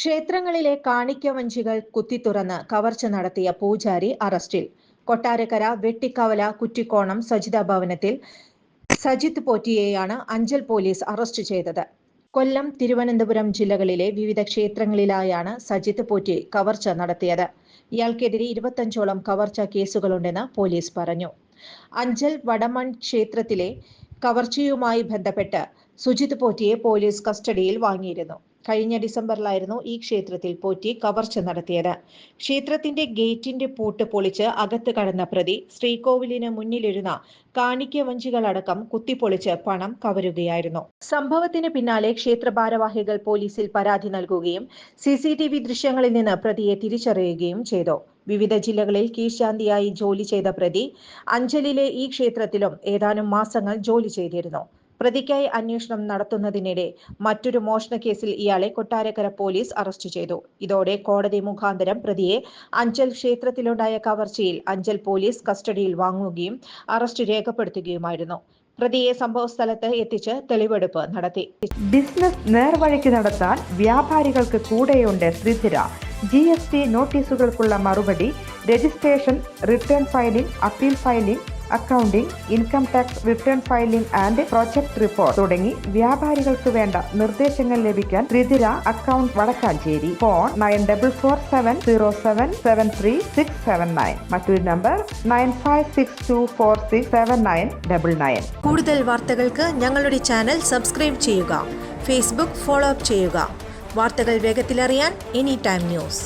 ക്ഷേത്രങ്ങളിലെ കാണിക്കവഞ്ചികൾ കുത്തിത്തുറന്ന് കവർച്ച നടത്തിയ പൂജാരി അറസ്റ്റിൽ. കൊട്ടാരക്കര വെട്ടിക്കവല കുറ്റിക്കോണം സജിത ഭവനത്തിൽ സജിത് പോറ്റിയെയാണ് അഞ്ചൽ പോലീസ് അറസ്റ്റ് ചെയ്തത്. കൊല്ലം, തിരുവനന്തപുരം ജില്ലകളിലെ വിവിധ ക്ഷേത്രങ്ങളിലായാണ് സജിത് പോറ്റി കവർച്ച നടത്തിയത്. ഇയാൾക്കെതിരെ 25ഓളം കവർച്ചാ കേസുകളുണ്ടെന്ന് പോലീസ് പറഞ്ഞു. അഞ്ചൽ വടമൺ ക്ഷേത്രത്തിലെ കവർച്ചയുമായി ബന്ധപ്പെട്ട് സുജിത് പോറ്റിയെ പോലീസ് കസ്റ്റഡിയിൽ വാങ്ങിയിരുന്നു. കഴിഞ്ഞ ഡിസംബറിലായിരുന്നു ഈ ക്ഷേത്രത്തിൽ പോറ്റി കവർച്ച നടത്തിയത്. ക്ഷേത്രത്തിന്റെ ഗേറ്റിന്റെ പൂട്ട് പൊളിച്ച് അകത്ത് കടന്ന പ്രതി ശ്രീകോവിലിന് മുന്നിലിരുന്ന കാണിക്കവഞ്ചികളടക്കം കുത്തിപ്പൊളിച്ച് പണം കവരുകയായിരുന്നു. സംഭവത്തിന് പിന്നാലെ ക്ഷേത്ര ഭാരവാഹികൾ പോലീസിൽ പരാതി നൽകുകയും CCTV ദൃശ്യങ്ങളിൽ നിന്ന് പ്രതിയെ തിരിച്ചറിയുകയും ചെയ്തു. വിവിധ ജില്ലകളിൽ കീഴ്ശാന്തിയായി ജോലി ചെയ്ത പ്രതി അഞ്ചലിലെ ഈ ക്ഷേത്രത്തിലും ഏതാനും മാസങ്ങൾ ജോലി ചെയ്തിരുന്നു. പ്രതിക്കായി അന്വേഷണം നടത്തുന്നതിനിടെ മറ്റൊരു മോഷണ കേസിൽ ഇയാളെ കൊട്ടാരക്കര പോലീസ് അറസ്റ്റ് ചെയ്തു. ഇതോടെ കോടതി മുഖാന്തരം പ്രതിയെ അഞ്ചൽ ക്ഷേത്രത്തിലുണ്ടായ കവർച്ചയിൽ അഞ്ചൽ പോലീസ് കസ്റ്റഡിയിൽ വാങ്ങുകയും അറസ്റ്റ് രേഖപ്പെടുത്തുകയുമായിരുന്നു. പ്രതിയെ സംഭവസ്ഥലത്ത് എത്തിച്ച് തെളിവെടുപ്പ് നടത്തി. ബിസിനസ് നേർവഴിക്ക് നടത്താൻ വ്യാപാരികൾക്ക് കൂടെയുണ്ട് ത്രിധിര. GST നോട്ടീസുകൾക്കുള്ള മറുപടി, registration, return filing, appeal filing, accounting, income tax return filing and project report തുടങ്ങി വ്യാപാരികൾക്ക് വേണ്ട നിർദ്ദേശങ്ങൾ ലഭിക്കാൻ ത്രിധിര അക്കൗണ്ട് വടക്കാഞ്ചേരി. ഫോൺ 9447077369. മറ്റൊരു നമ്പർ 9562467999. കൂടുതൽ വാർത്തകൾക്ക് ഞങ്ങളുടെ ചാനൽ സബ്സ്ക്രൈബ് ചെയ്യുക. ഫേസ്ബുക്ക് ഫോളോ അപ്പ് ചെയ്യുക. വാർത്തകൾ വേഗത്തിലറിയാൻ എനി ടൈം ന്യൂസ്.